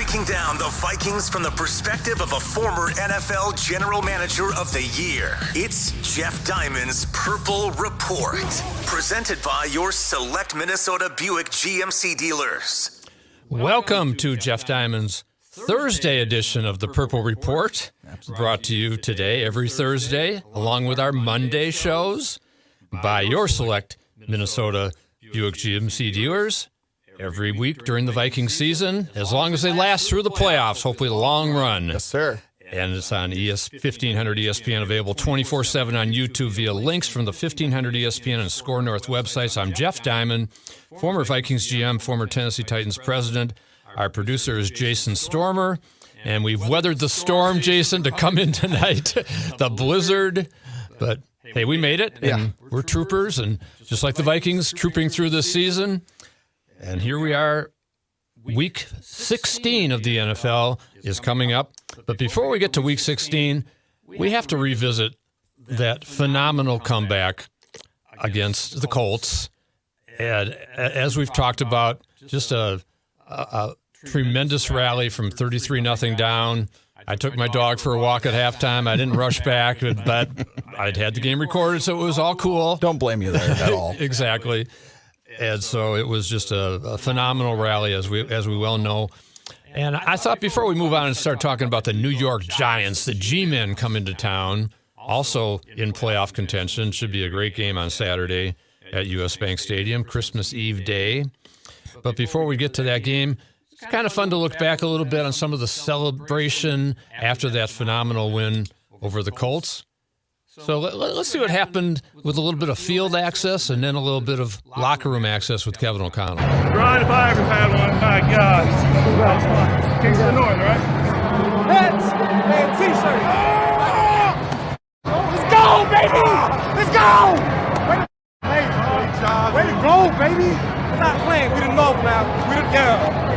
Breaking down the Vikings from the perspective of a former NFL General Manager of the Year. It's Jeff Diamond's Purple Report. Presented by your select Minnesota Buick GMC dealers. Welcome to Jeff Diamond's Thursday edition of the Purple Report. Brought to you today, every Thursday, along with our Monday shows by your select Minnesota Buick GMC dealers. Every week during the Vikings season, as long as they last through the playoffs, hopefully a long run. Yes, sir. And it's on 1500 ESPN, available 24/7 on YouTube via links from the 1500 ESPN and Score North websites. I'm Jeff Diamond, former Vikings GM, former Tennessee Titans president. Our producer is Jason Stormer, and we've weathered the storm, Jason, to come in tonight, the blizzard. But, hey, we made it, and we're troopers, and just like the Vikings, trooping through this season. And here we are, Week 16 of the NFL is coming up. But before we get to Week 16, we have to revisit that phenomenal comeback against the Colts. And as we've talked about, just a tremendous rally from 33-0 down. I took my dog for a walk at halftime. I didn't rush back, but I'd had the game recorded, so it was all cool. Don't blame you there at all. Exactly. And so it was just a phenomenal rally, as we well know. And I thought before we move on and start talking about the New York Giants, the G-Men come into town, also in playoff contention. Should be a great game on Saturday at U.S. Bank Stadium, Christmas Eve day. But before we get to that game, it's kind of fun to look back a little bit on some of the celebration after that phenomenal win over the Colts. So let's see what happened with a little bit of field access and then a little bit of locker room access with Kevin O'Connell. Brian, if I ever had one, my God. That's fun. Kings of the North, right? Hats and T-shirts. Let's go, baby! Let's go! Way to go, baby! We're not playing. We didn't know now. We didn't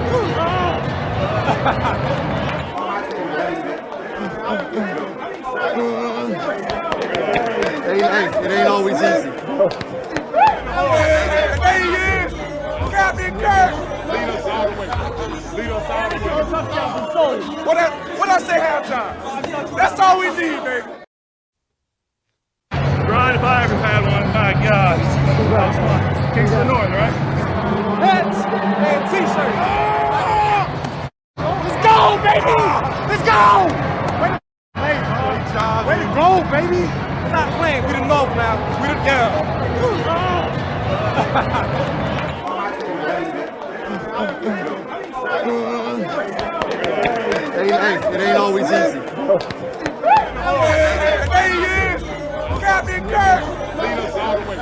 It ain't always easy. Captain Kirk! Lead us all the way. Lead us all the way. What I say halftime? That's all we need, baby. Brian, if I ever had one, my God. That's fun. Kings of the North, right? Hats and T-shirts. Let's go, baby! Let's go! Way to go, baby! We're not playing. We didn't know now. We didn't It ain't always easy. Captain Kirk! Lead us all the way.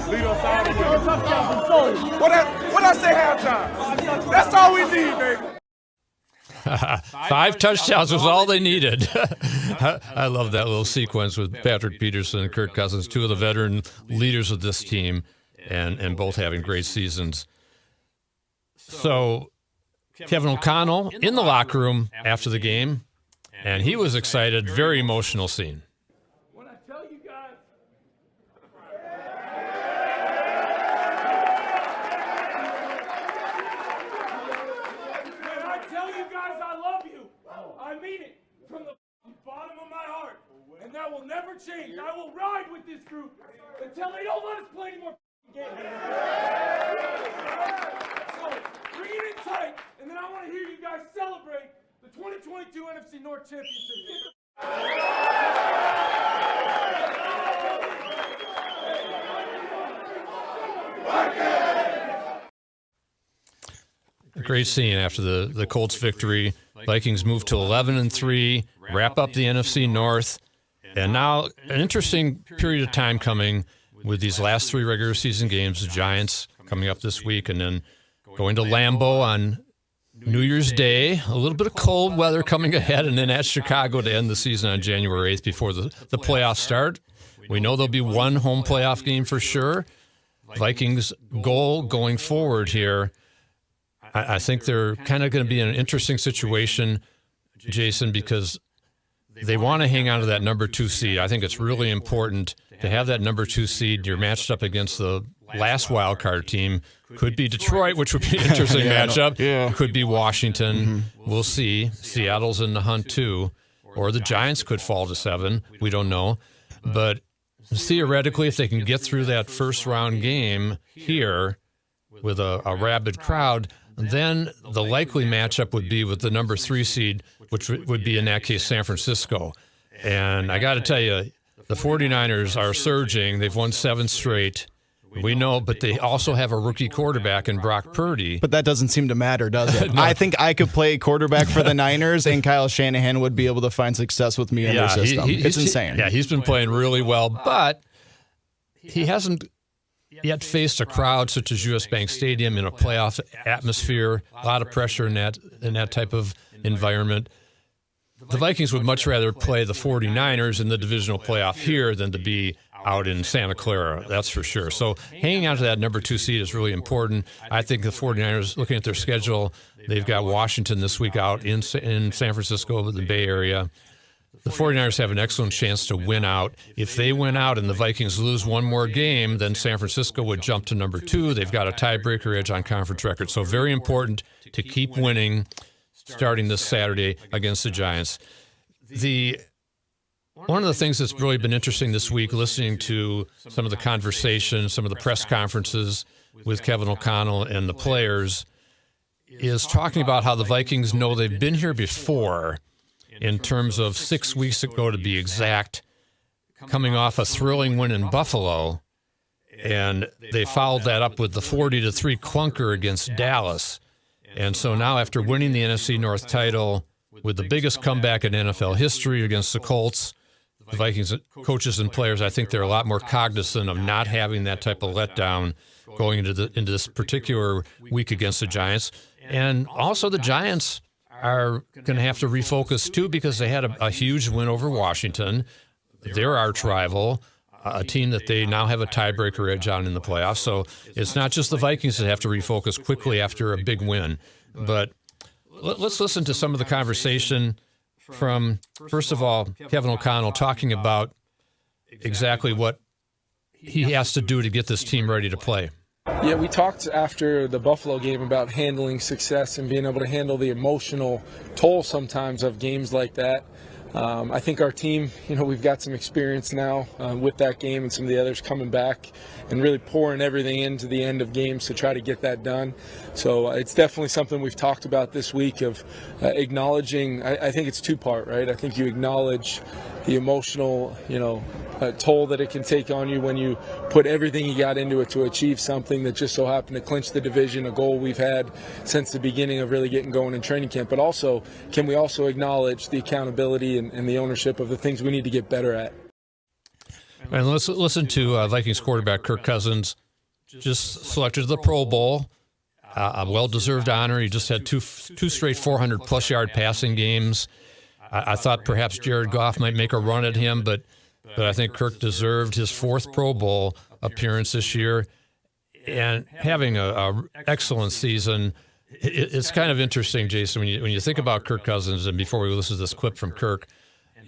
Lead us all the way. What I say halftime? That's all we need, baby. 5 touchdowns was all they needed. I love that little sequence with Patrick Peterson and Kirk Cousins, two of the veteran leaders of this team, and both having great seasons. So Kevin O'Connell in the locker room after the game, and he was excited, very emotional scene. When I tell you guys, I love you. I mean it from the bottom of my heart, and that will never change. I will ride with this group until they don't let us play any more games. So bring it in tight, and then I want to hear you guys celebrate the 2022 NFC North Championship. Great scene after the Colts victory. Vikings move to 11-3, wrap up the NFC North, and now an interesting period of time coming with these last 3 regular season games. The Giants coming up this week, and then going to Lambeau on New Year's Day. A little bit of cold weather coming ahead, and then at Chicago to end the season on January 8th before the playoffs start. We know there'll be one home playoff game for sure. Vikings' goal going forward here, I think they're kind of going to be in an interesting situation, Jason, because they want to hang on to that number 2 seed. I think it's really important to have that number 2 seed. You're matched up against the last wild card team could be Detroit, which would be an interesting matchup. Could be Washington. We'll see. Seattle's in the hunt too. Or the Giants could fall to 7. We don't know. But theoretically, if they can get through that first-round game here with a rabid crowd, then the likely matchup would be with the number 3 seed, which would be, in that case, San Francisco. And I got to tell you, the 49ers are surging. They've won 7 straight. We know, but they also have a rookie quarterback in Brock Purdy. But that doesn't seem to matter, does it? No. I think I could play quarterback for the Niners, and Kyle Shanahan would be able to find success with me in their system. It's insane. He's been playing really well, but he hasn't yet faced a crowd such as US Bank Stadium in a playoff atmosphere. A lot of pressure in that type of environment. The Vikings would much rather play the 49ers in the divisional playoff here than to be out in Santa Clara, that's for sure. So hanging on to that number 2 seed is really important. I think the 49ers, looking at their schedule, they've got Washington this week out in San Francisco, the Bay Area. The 49ers have an excellent chance to win out. If they win out and the Vikings lose one more game, then San Francisco would jump to number 2. They've got a tiebreaker edge on conference record. So very important to keep winning starting this Saturday against the Giants. One of the things that's really been interesting this week, listening to some of the conversations, some of the press conferences with Kevin O'Connell and the players, is talking about how the Vikings know they've been here before in terms of 6 weeks ago, to be exact, coming off a thrilling win in Buffalo, and they followed that up with the 40-3 clunker against Dallas. And so now, after winning the NFC North title with the biggest comeback in NFL history against the Colts, the Vikings coaches and players, I think they're a lot more cognizant of not having that type of letdown going into this particular week against the Giants. And also the Giants are going to have to refocus too, because they had a huge win over Washington, their arch rival, a team that they now have a tiebreaker edge on in the playoffs. So it's not just the Vikings that have to refocus quickly after a big win. But let's listen to some of the conversation from, first of all, Kevin O'Connell talking about exactly what he has to do to get this team ready to play. Yeah, we talked after the Buffalo game about handling success and being able to handle the emotional toll sometimes of games like that. I think our team, we've got some experience now with that game and some of the others coming back and really pouring everything into the end of games to try to get that done. So it's definitely something we've talked about this week of acknowledging. I think it's 2-part, right? I think you acknowledge the emotional, toll that it can take on you when you put everything you got into it to achieve something that just so happened to clinch the division, a goal we've had since the beginning of really getting going in training camp. But also, can we also acknowledge the accountability and the ownership of the things we need to get better at? And let's listen to Vikings quarterback Kirk Cousins, just selected to the Pro Bowl, a well-deserved honor. He just had two straight 400-plus yard passing games. I thought perhaps Jared Goff might make a run at him, but I think Kirk deserved his 4th Pro Bowl appearance this year, and having a excellent season. It's kind of interesting, Jason, when you think about Kirk Cousins, and before we listen to this clip from Kirk,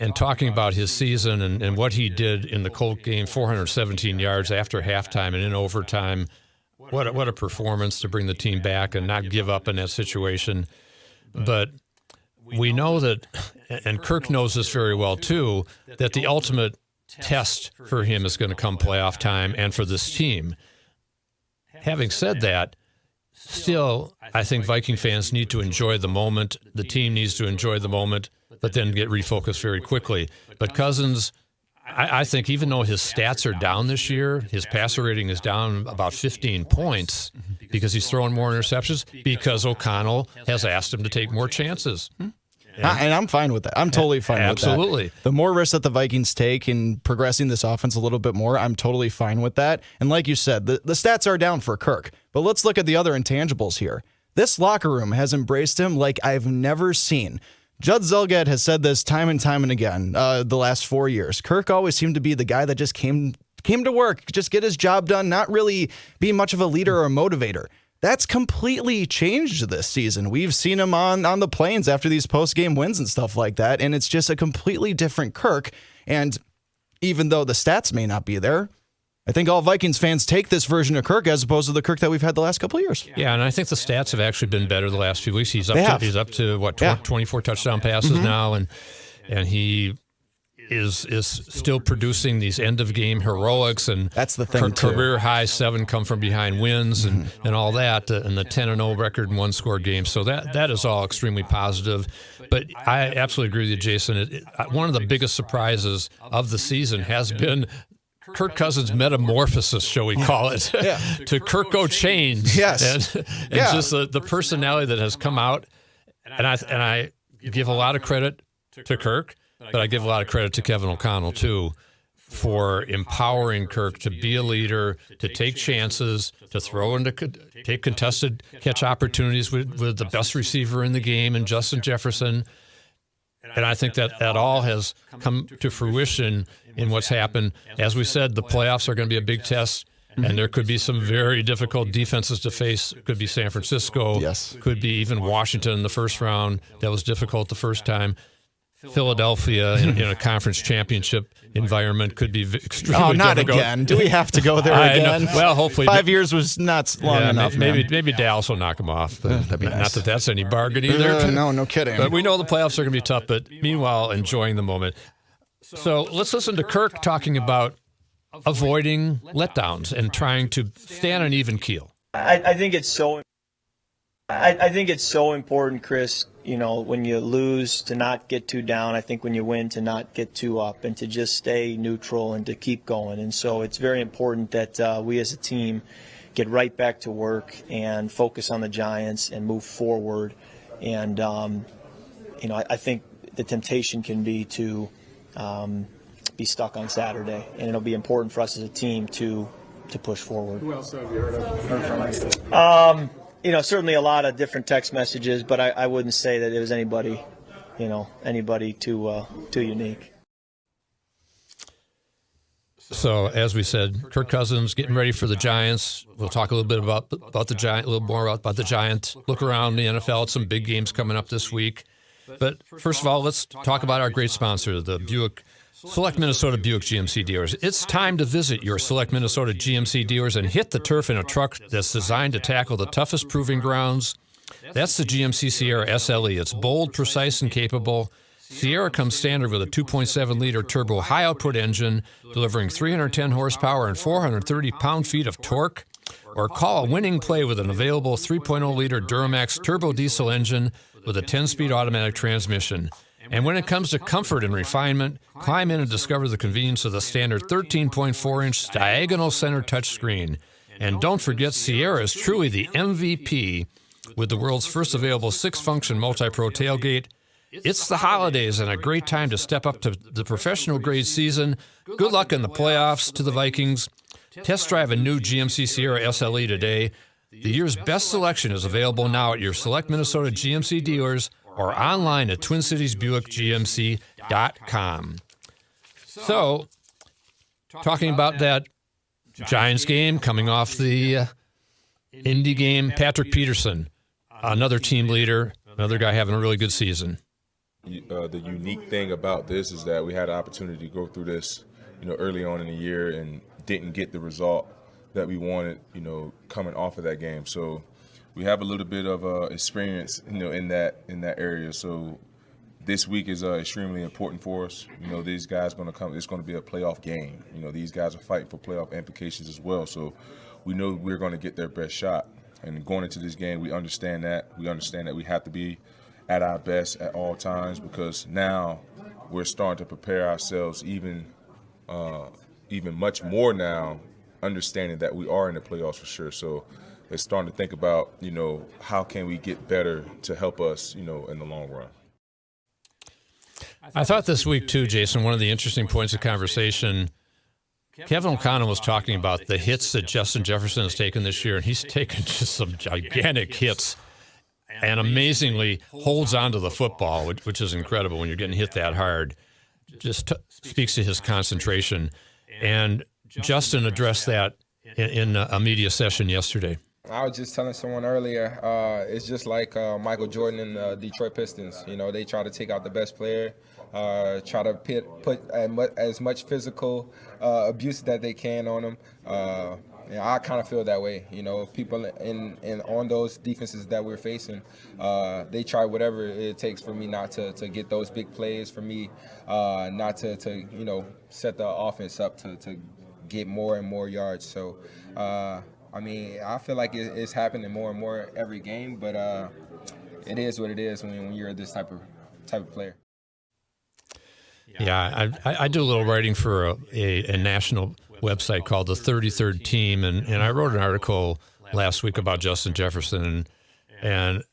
and talking about his season and what he did in the Colt game, 417 yards after halftime and in overtime. What a performance to bring the team back and not give up in that situation. But we know that, and Kirk knows this very well too, that the ultimate test for him is going to come playoff time and for this team. Having said that, still, I think Viking fans need to enjoy the moment. The team needs to enjoy the moment, but then get refocused very quickly. But Cousins, I think even though his stats are down this year, his passer rating is down about 15 points because he's throwing more interceptions, because O'Connell has asked him to take more chances. And I'm fine with that. I'm totally fine with that. Absolutely. The more risks that the Vikings take in progressing this offense a little bit more, I'm totally fine with that. And like you said, the stats are down for Kirk. But let's look at the other intangibles here. This locker room has embraced him like I've never seen. Judd Zulgad has said this time and time and again the last 4 years. Kirk always seemed to be the guy that just came to work, just get his job done, not really be much of a leader or a motivator. That's completely changed this season. We've seen him on the plains after these post-game wins and stuff like that, and it's just a completely different Kirk. And even though the stats may not be there, I think all Vikings fans take this version of Kirk as opposed to the Kirk that we've had the last couple of years. Yeah, and I think the stats have actually been better the last few weeks. He's up to what, 24 touchdown passes now, and he is still producing these end-of-game heroics, and that's the thing, career high 7 come-from-behind wins and all that, and the 10-0 record in one-score games. So that is all extremely positive. But I absolutely agree with you, Jason. One of the biggest surprises of the season has been Kirk Cousins' metamorphosis, shall we call it, to Kirko change. Yes. And just the personality that has come out. And I give a lot of credit to Kirk, but I give a lot of credit to Kevin O'Connell, too, for empowering Kirk to be a leader, to take chances, to take contested catch opportunities with the best receiver in the game and Justin Jefferson. And I think that all has come to fruition in what's happened. As we said, the playoffs are going to be a big test, and there could be some very difficult defenses to face. It could be San Francisco. Yes. Could be even Washington in the first round. That was difficult the first time. Philadelphia in a conference championship environment could be extremely not difficult. Again. Do we have to go there again? Well, hopefully. 5 years was not long enough. Maybe Dallas will knock them off. That'd be nice. Not that that's any bargain either. No kidding. But we know the playoffs are going to be tough, but meanwhile, enjoying the moment. So let's listen to Kirk talking about avoiding letdowns and trying to stay on an even keel. I think it's so important, Chris, when you lose to not get too down. I think when you win to not get too up and to just stay neutral and to keep going. And so it's very important that we as a team get right back to work and focus on the Giants and move forward. And, I think the temptation can be to be stuck on Saturday. And it'll be important for us as a team to push forward. Who else have you heard of? Certainly a lot of different text messages, but I wouldn't say that it was anybody too unique. So, as we said, Kirk Cousins getting ready for the Giants. We'll talk a little bit about the Giant, a little more about the Giants. Look around the NFL at some big games coming up this week. But first of all, let's talk about our great sponsor, the Select Minnesota Buick GMC dealers. It's time to visit your Select Minnesota GMC dealers and hit the turf in a truck that's designed to tackle the toughest proving grounds. That's the GMC Sierra SLE. It's bold, precise, and capable. Sierra comes standard with a 2.7-liter turbo high-output engine, delivering 310 horsepower and 430 pound-feet of torque. Or call a winning play with an available 3.0-liter Duramax turbo diesel engine with a 10-speed automatic transmission. And when it comes to comfort and refinement, climb in and discover the convenience of the standard 13.4-inch diagonal center touchscreen. And don't forget, Sierra is truly the MVP with the world's first available 6-function multi-pro tailgate. It's the holidays and a great time to step up to the professional-grade season. Good luck in the playoffs to the Vikings. Test drive a new GMC Sierra SLE today. The year's best selection is available now at your Select Minnesota GMC dealers or online at TwinCitiesBuickGMC.com. So, talking about that Giants game, coming off the Indy game, Patrick Peterson, another team leader, another guy having a really good season. The unique thing about this is that we had an opportunity to go through this, early on in the year and didn't get the result that we wanted, coming off of that game. So we have a little bit of experience, in that area. So this week is extremely important for us. These guys going to come. It's going to be a playoff game. These guys are fighting for playoff implications as well. So we know we're going to get their best shot. And going into this game, we understand that. We understand that we have to be at our best at all times because now we're starting to prepare ourselves even much more now, understanding that we are in the playoffs for sure. So it's starting to think about, how can we get better to help us, in the long run. I thought this week too, Jason, one of the interesting points of conversation, Kevin O'Connell was talking about the hits that Justin Jefferson has taken this year, and he's taken just some gigantic hits and amazingly holds on to the football, which is incredible when you're getting hit that hard. Just speaks to his concentration. And Justin addressed that in a media session yesterday. I was just telling someone earlier, it's just like Michael Jordan and the Detroit Pistons. You know, they try to take out the best player, try to put as much physical abuse that they can on them. I kind of feel that way. You know, people in on those defenses that we're facing, they try whatever it takes for me not to get those big plays, for me not to you know, set the offense up to get more and more yards. So. I mean, I feel like it's happening more and more every game, but it is what it is when you're this type of player. Yeah, I do a little writing for a national website called the 33rd Team, and I wrote an article last week about Justin Jefferson, and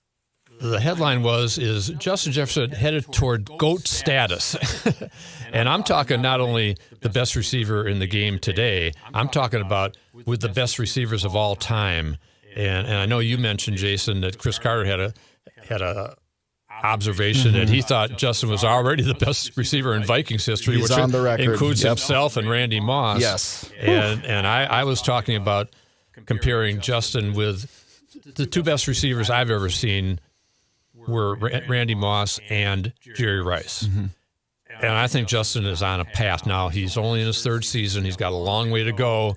the headline is Justin Jefferson headed toward GOAT status. And I'm talking not only the best receiver in the game today, I'm talking about with the best receivers of all time. And I know you mentioned, Jason, that Chris Carter had a observation that he thought Justin was already the best receiver in Vikings history, He's which on the record. includes himself and Randy Moss. Yes. And I was talking about comparing Justin with the two best receivers I've ever seen were Randy Moss and Jerry Rice. Mm-hmm. And I think Justin is on a path now. He's only in his third season. He's got a long way to go.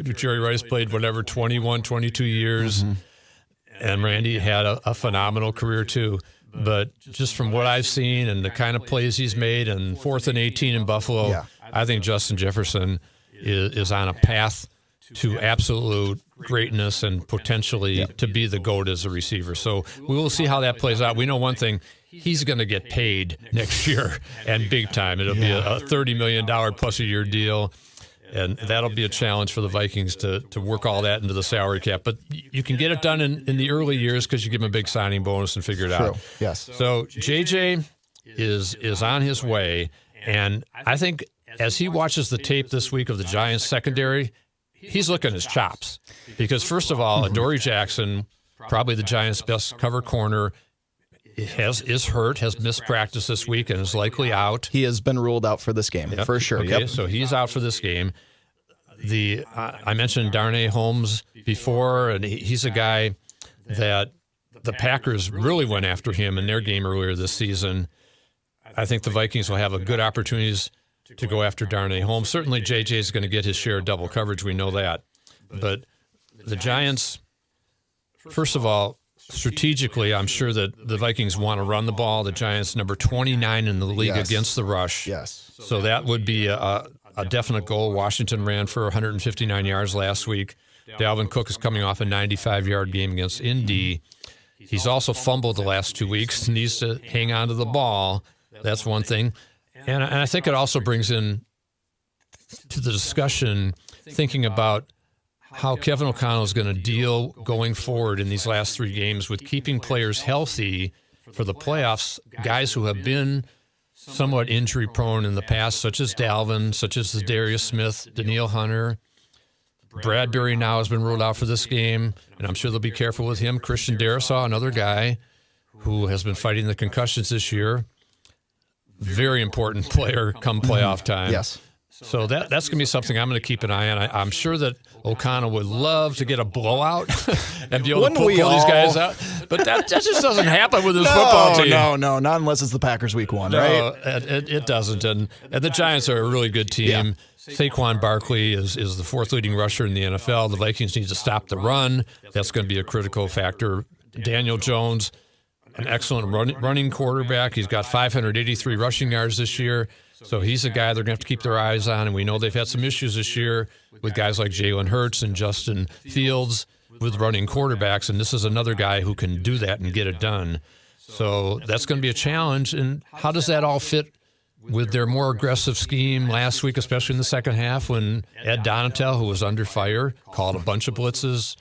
Jerry Rice played 21, 22 years. Mm-hmm. And Randy had a phenomenal career too. But just from what I've seen and the kind of plays he's made, and 4th and 18 in Buffalo, I think Justin Jefferson is on a path to absolute greatness and potentially to be the GOAT as a receiver. So we will see how that plays out. We know one thing, he's going to get paid next year, and big time. It'll be a $30 million plus a year deal, and that'll be a challenge for the Vikings to work all that into the salary cap. But you can get it done in the early years because you give him a big signing bonus and figure it out. Yes. So JJ is on his way, and I think as he watches the tape this week of the Giants secondary, he's looking at his chops. Because, first of all, Adoree Jackson, probably the Giants' best cover corner, is hurt, has missed practice this week, and is likely out. He has been ruled out for this game, for sure. Okay, so he's out for this game. I mentioned Darnay Holmes before, and he's a guy that the Packers really went after him in their game earlier this season. I think the Vikings will have a good opportunities to go after Darnay Holmes. Certainly JJ is going to get his share of double coverage. We know that. But the Giants, first of all, strategically, I'm sure that the Vikings want to run the ball. The Giants, number 29 in the league against the rush. Yes. So that would be a definite goal. Washington ran for 159 yards last week. Dalvin Cook is coming off a 95-yard game against Indy. He's also fumbled the last 2 weeks, needs to hang on to the ball. That's one thing. And I think it also brings in to the discussion thinking about how Kevin O'Connell is going to deal going forward in these last 3 games with keeping players healthy for the playoffs, guys who have been somewhat injury-prone in the past, such as Dalvin, such as Darius Smith, Danielle Hunter. Bradbury now has been ruled out for this game, and I'm sure they'll be careful with him. Christian Darrisaw, another guy who has been fighting the concussions this year. Very important player come playoff time. Yes. So that's going to be something I'm going to keep an eye on. I'm sure that O'Connell would love to get a blowout and be able to pull these guys out. But that just doesn't happen with his football team. No, not unless it's the Packers week 1, right? No, it doesn't. And the Giants are a really good team. Yeah. Saquon Barkley is the 4th leading rusher in the NFL. The Vikings need to stop the run. That's going to be a critical factor. Daniel Jones, an excellent running quarterback. He's got 583 rushing yards this year. So he's a guy they're going to have to keep their eyes on. And we know they've had some issues this year with guys like Jalen Hurts and Justin Fields with running quarterbacks. And this is another guy who can do that and get it done. So that's going to be a challenge. And how does that all fit with their more aggressive scheme last week, especially in the second half when Ed Donatel, who was under fire, called a bunch of blitzes,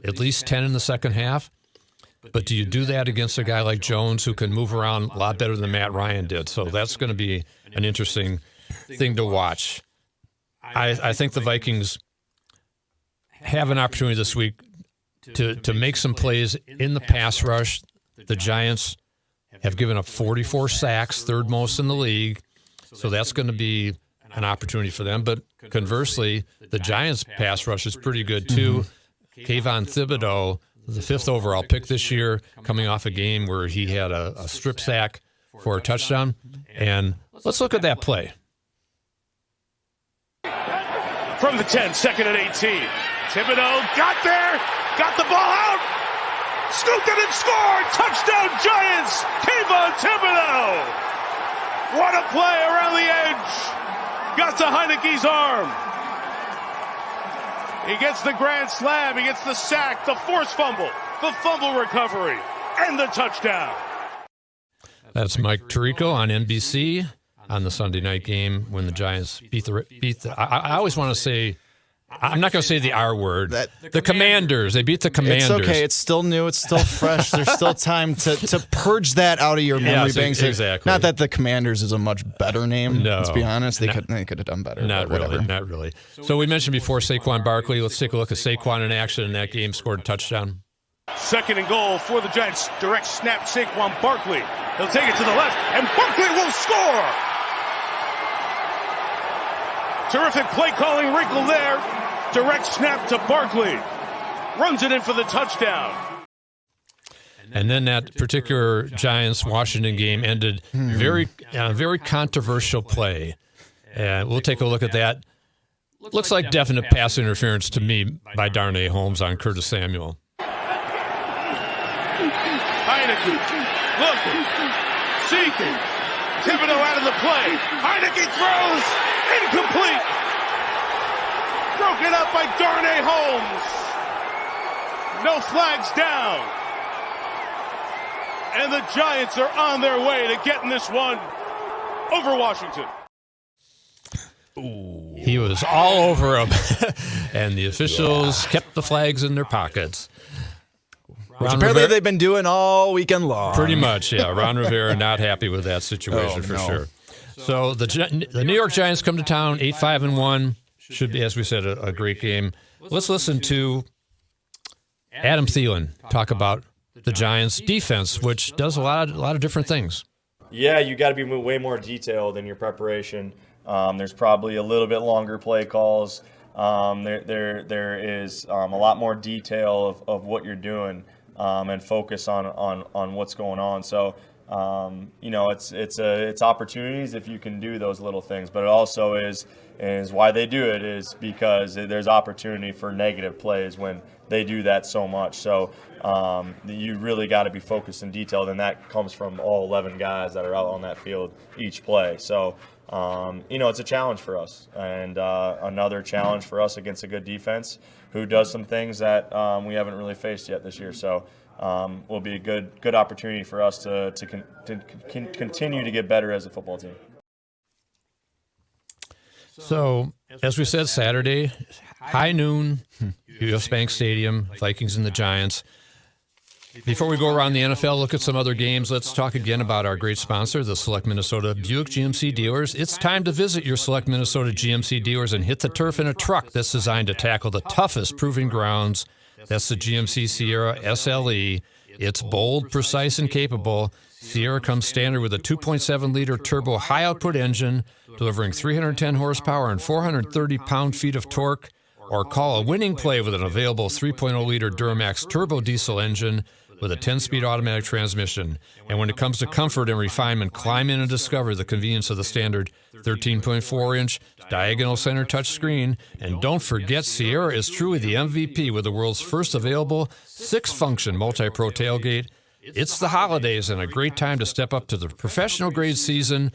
at least 10 in the second half? But do you do that against a guy like Jones who can move around a lot better than Matt Ryan did? So that's going to be an interesting thing to watch. I think the Vikings have an opportunity this week to make some plays in the pass rush. The Giants have given up 44 sacks, 3rd most in the league. So that's going to be an opportunity for them. But conversely, the Giants' pass rush is pretty good too. Kayvon Thibodeau, the 5th overall pick this year, coming off a game where he had a strip sack for a touchdown. And let's look at that play. From the 10, second and 18. Thibodeau got there, got the ball out, scooped it and scored. Touchdown Giants, Kayvon Thibodeau. What a play around the edge. Got to Heineke's arm. He gets the grand slam, he gets the sack, the forced fumble, the fumble recovery, and the touchdown. That's Mike Tirico on NBC on the Sunday night game when the Giants beat the I always want to say, I'm not going to say the R word. The Commanders. They beat the Commanders. It's okay. It's still new. It's still fresh. There's still time to purge that out of your memory banks. Exactly. Not that the Commanders is a much better name. No. Let's be honest. They could have done better. Not really. So we mentioned before Saquon Barkley. Let's take a look at Saquon in action in that game. Scored a touchdown. Second and goal for the Giants. Direct snap, Saquon Barkley. He'll take it to the left, and Barkley will score. Terrific play calling wrinkle there. Direct snap to Barkley. Runs it in for the touchdown. And then that particular Giants-Washington game ended very controversial play. And we'll take a look at that. Looks like definite pass interference to me by Darnay Holmes on Curtis Samuel. Heineke looking, seeking. Thibodeau out of the play. Heineke throws. Incomplete. Broken up by Darnay Holmes. No flags down. And the Giants are on their way to getting this one over Washington. Ooh. He was all over him. And the officials kept the flags in their pockets. Which apparently they've been doing all weekend long. Pretty much, yeah. Ron Rivera not happy with that situation for sure. So the New York Giants come to town 8-5-1. Should be, as we said, a great game. Let's listen to Adam Thielen talk about the Giants' defense, which does a lot of different things. Yeah, you got to be way more detailed in your preparation. There's probably a little bit longer play calls. There is a lot more detail of what you're doing and focus on what's going on. So it's opportunities if you can do those little things, but it also is why they do it is because there's opportunity for negative plays when they do that so much. So you really got to be focused and detailed, and that comes from all 11 guys that are out on that field each play. So it's a challenge for us, and another challenge for us against a good defense who does some things that we haven't really faced yet this year. So will be a good opportunity for us to continue to get better as a football team. So, as we said, Saturday, high noon, U.S. Bank Stadium, Vikings and the Giants. Before we go around the NFL, look at some other games, let's talk again about our great sponsor, the Select Minnesota Buick GMC dealers. It's time to visit your Select Minnesota GMC dealers and hit the turf in a truck that's designed to tackle the toughest proving grounds. That's the GMC Sierra SLE. It's bold, precise, and capable. Sierra comes standard with a 2.7-liter turbo high-output engine, delivering 310 horsepower and 430 pound-feet of torque. Or call a winning play with an available 3.0-liter Duramax turbo diesel engine with a 10-speed automatic transmission. And when it comes to comfort and refinement, climb in and discover the convenience of the standard 13.4-inch diagonal center touchscreen. And don't forget, Sierra is truly the MVP with the world's first available 6-function multi-pro tailgate. It's the holidays and a great time to step up to the professional-grade season.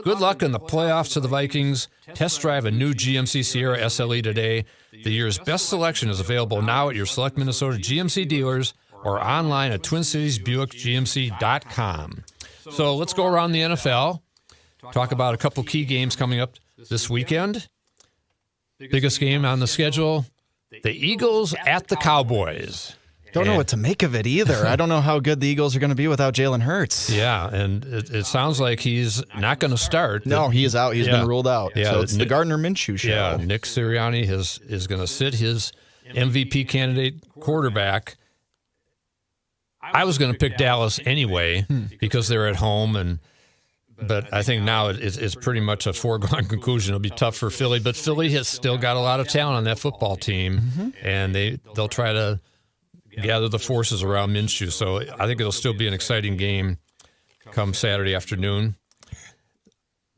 Good luck in the playoffs to the Vikings. Test drive a new GMC Sierra SLE today. The year's best selection is available now at your Select Minnesota GMC dealers or online at TwinCitiesBuickGMC.com. So let's go around the NFL, talk about a couple key games coming up this weekend. Biggest game on the schedule, the Eagles at the Cowboys. Don't know what to make of it either. I don't know how good the Eagles are going to be without Jalen Hurts. Yeah, and it sounds like he's not going to start. No, he is out. He's been ruled out. Yeah, so it's the Gardner Minshew show. Yeah, Nick Sirianni is going to sit his MVP candidate quarterback. I was going to pick Dallas anyway because they're at home, But I think now it's pretty much a foregone conclusion. It'll be tough for Philly, but Philly has still got a lot of talent on that football team, and they'll try to gather the forces around Minshew. So I think it'll still be an exciting game come Saturday afternoon.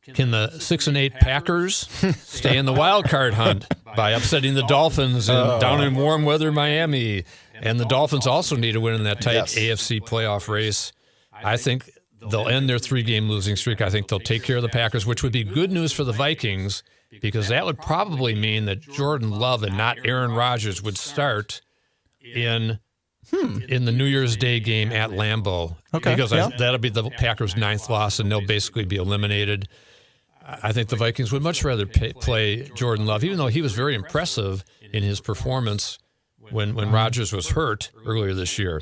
Can the 6-8 Packers stay in the wild card hunt by upsetting the Dolphins down in warm weather Miami? And the Dolphins also need to win in that tight AFC playoff race. I think they'll end their 3-game losing streak. I think they'll take care of the Packers, which would be good news for the Vikings, because that would probably mean that Jordan Love and not Aaron Rodgers would start in the New Year's Day game at Lambeau. Okay, because that'll be the Packers' 9th loss, and they'll basically be eliminated. I think the Vikings would much rather play Jordan Love, even though he was very impressive in his performance when Rodgers was hurt earlier this year.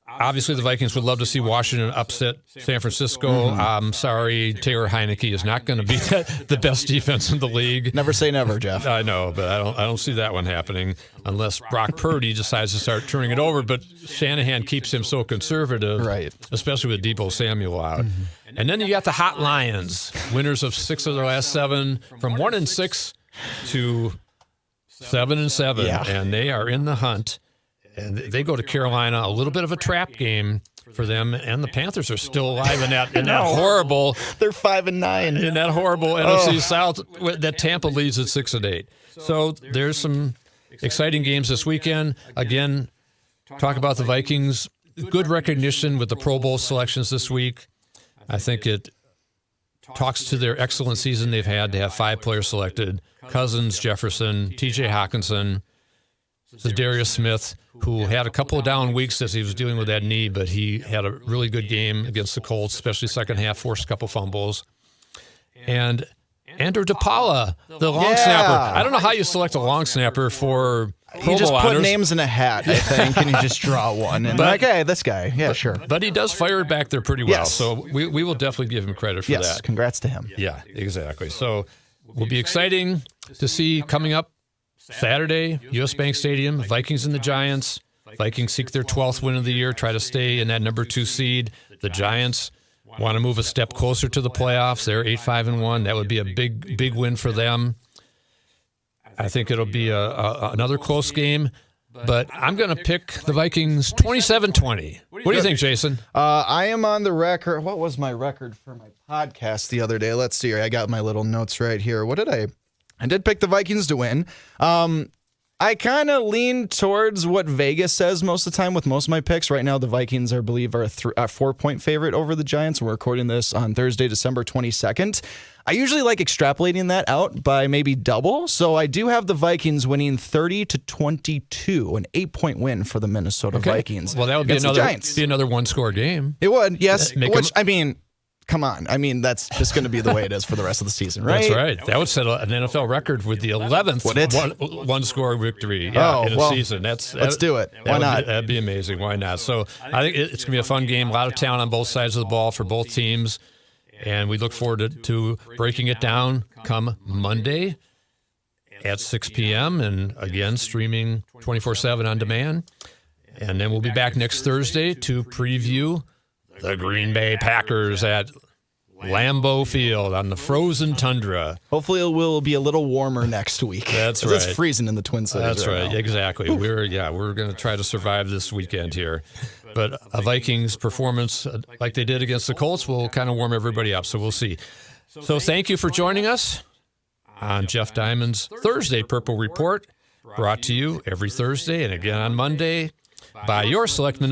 Obviously, the Vikings would love to see Washington upset San Francisco. I'm sorry, Taylor Heineke is not going to be the best defense in the league. Never say never, Jeff. I know, but I don't see that one happening unless Brock Purdy decides to start turning it over. But Shanahan keeps him so conservative, right? Especially with Deebo Samuel out. And then you got the Hot Lions, winners of 6 of their last 7, from 1-6 to 7-7, and they are in the hunt. And they go to Carolina, a little bit of a trap game for them, and the Panthers are still alive in that horrible. They're 5-9 in that horrible NFC South that Tampa leads at 6-8. So there's some exciting games this weekend. Again, talk about the Vikings. Good recognition with the Pro Bowl selections this week. I think it talks to their excellent season they've had to have 5 players selected: Cousins, Jefferson, T.J. Hawkinson, Zadarius Smith, who had a couple of down weeks as he was dealing with that knee, but he had a really good game against the Colts, especially second half, forced a couple fumbles. And Andrew DePaula, the long snapper. I don't know how you select a long snapper for Pro Bowl You just put honors. names in a hat, I think, and you just draw one. And hey, this guy. Yeah, sure. But he does fire it back there pretty well. Yes. So we will definitely give him credit for that. Yes, congrats to him. Yeah, exactly. So will be exciting to see coming up Saturday, U.S. Bank Stadium, Vikings and the Giants. Vikings seek their 12th win of the year, try to stay in that number 2 seed. The Giants want to move a step closer to the playoffs. They're 8-5-1. That would be a big win for them. I think it'll be another close game, but I'm going to pick the Vikings 27-20. What do you think, Jason? I am on the record. What was my record for my podcast the other day? Let's see. I got my little notes right here. What did I did pick the Vikings to win. I kind of lean towards what Vegas says most of the time with most of my picks. Right now, the Vikings, I believe, are a 4-point favorite over the Giants. We're recording this on Thursday, December 22nd. I usually like extrapolating that out by maybe double. So I do have the Vikings winning 30-22, an 8-point win for the Minnesota Vikings. Well, that would be another one-score game. It would, yes. I mean, come on. I mean, that's just going to be the way it is for the rest of the season, right? That's right. That would set an NFL record with the 11th one-score victory in a season. Let's do it. Why not? That'd be amazing. Why not? So I think it's going to be a fun game. A lot of talent on both sides of the ball for both teams. And we look forward to breaking it down come Monday at 6 p.m. and, again, streaming 24/7 on demand. And then we'll be back next Thursday to preview the Green Bay Packers at Lambeau Field on the frozen tundra. Hopefully it will be a little warmer next week. That's right. It's freezing in the Twin Cities. That's right. Now. Exactly. We're going to try to survive this weekend here. But a Vikings performance like they did against the Colts will kind of warm everybody up. So we'll see. So thank you for joining us on Jeff Diamond's Thursday Purple Report, brought to you every Thursday and again on Monday by your Select Minnesota.